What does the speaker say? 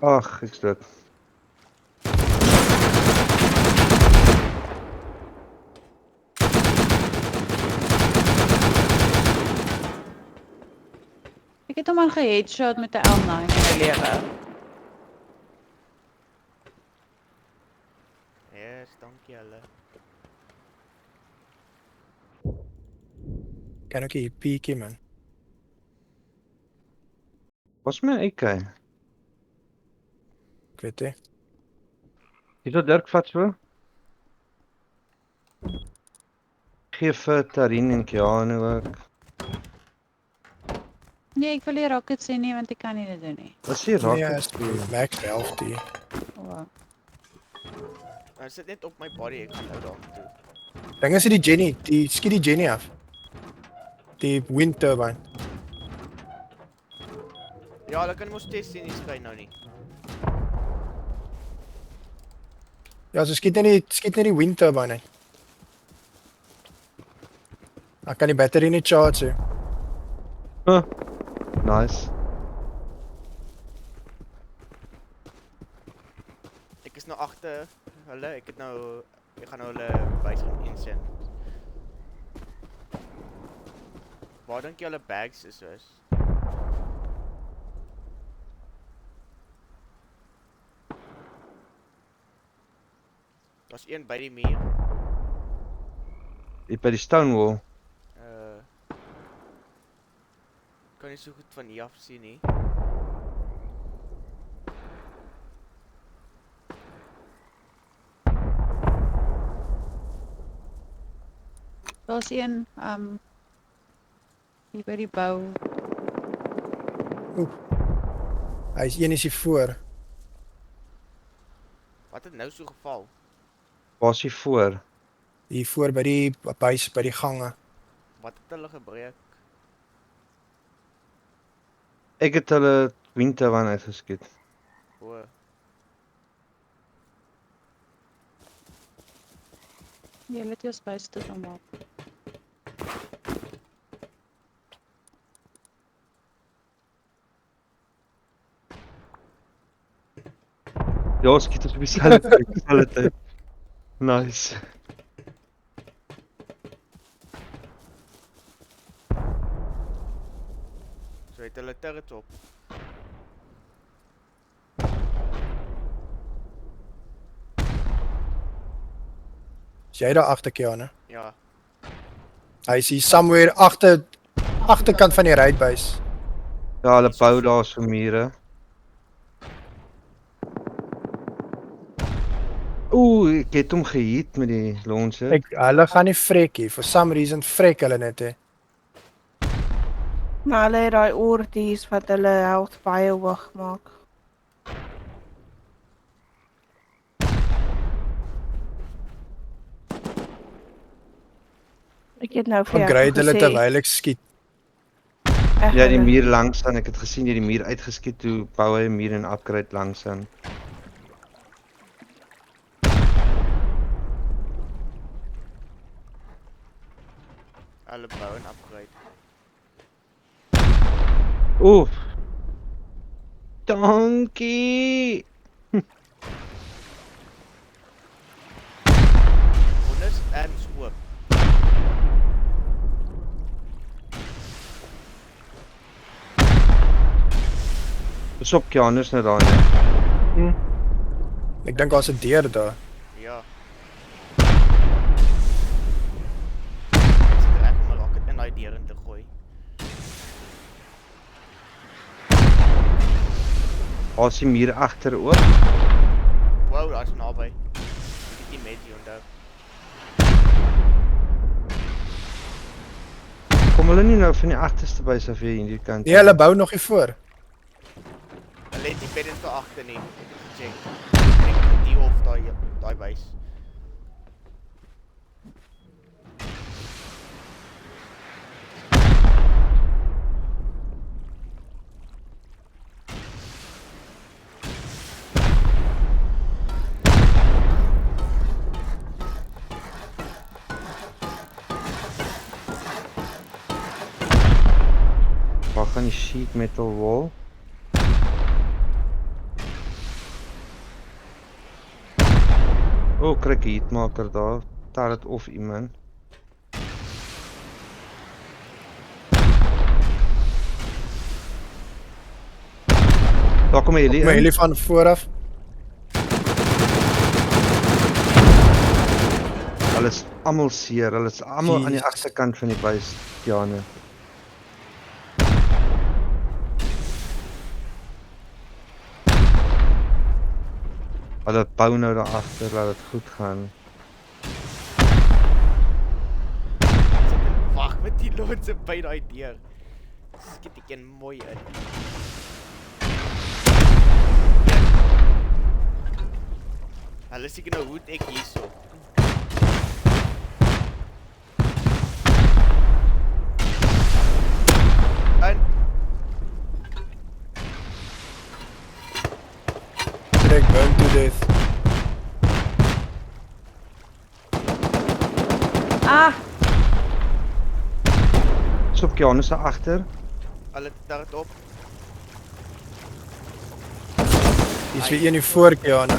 Ag, ek's dood. Ek het hom al geheadshot met 'n L9 in my lewe. Yes, dankie julle. Kan ook hier peekie man. Was my AK? Ek weet nie. Hier tot Dirk vat so. Gee vir Tarin en Keanu ook. Nee, ek wil nie rockets sien nie want ek kan nie dit doen nie. Was die Nee, rocket? is die max helft die. O, Hy sit net op my body, ek gaan nou daartoe. Ding is die Jenny, skiet die Jenny af. Die wind turbine. Ja, hulle kan mos steeds sien, nie skyn nou nie. Ja, so skiet net die wind turbine uit. Dan kan die battery nie charge. Huh. Nice. Ek is nou agter hulle, ek gaan nou hulle base gaan insend. Waar dink jy hulle bags is soos? Daar's een by die muur. Hier by die Stonewall. Kan nie so goed van hier af sien nie. daar's een hier by die bou. Hy's een is hier voor. Wat het nou so geval? Waar's hy voor? Hier voor by die base by die gange. Wat het hulle gebreek? Ek het hulle windturbine uitgeskiet. O, Jy het jou space toe gemaak. Ja, skiet ons op dieselfde tyd. Nice. so het hulle turrets op. Is jy daar agter Keanu? Ja, Hy's hier somewhere agterkant van die raid base. Ja, hulle bou daar so mure. Ooh, ek het hom gehit met die launcher. Hulle gaan nie vrek hier. For some reason vrek hulle net hè. Maar hulle het daai oorties wat hulle health baie hoog maak. Ek het nou vir jou Upgrade hulle gesê, terwyl ek skiet. ek Ja, die hulle- muur langs aan. Ek het gesien jy die muur uitgeskiet toe bou hy 'n muur en upgrade langs aan. hulle bou en upgrade. Oef. Dankie. Honest en skoop. Dis op Keanu's nou daar net. Ek dink daar's 'n deur daar. Ja. Ek sit reg om 'n locket in daai deur in te gooi. Daar's die muur agter ook. Wow, daar's naby. Ek het nie medie onthou. Kom hulle nie nou van die agterste bys af hier hierdie kant? Nee, hulle bou nog hier voor. Hulle het die pedestal agter nie. Ek het gecheck. Ek het die of daai base. Waar gaan die sheet metal wall? O, kry ek 'n hitmarker daar. Tel dit of iemand. Daar kom 'n heli My in. heli van vooraf. Hulle is almal seer. Hulle is almal aan die Jeez. agterkant van die buis, Tiane. Hulle bou nou daar agter, laat dit goed gaan. Wag met die loodse by daai deur. Skiet ek een mooi in. Hulle seker nou hoe ek hierso. En Direct burn to death. Ah, Stop Tiane se agter. hulle daar het op. Dis weer een hier voor, Kiana.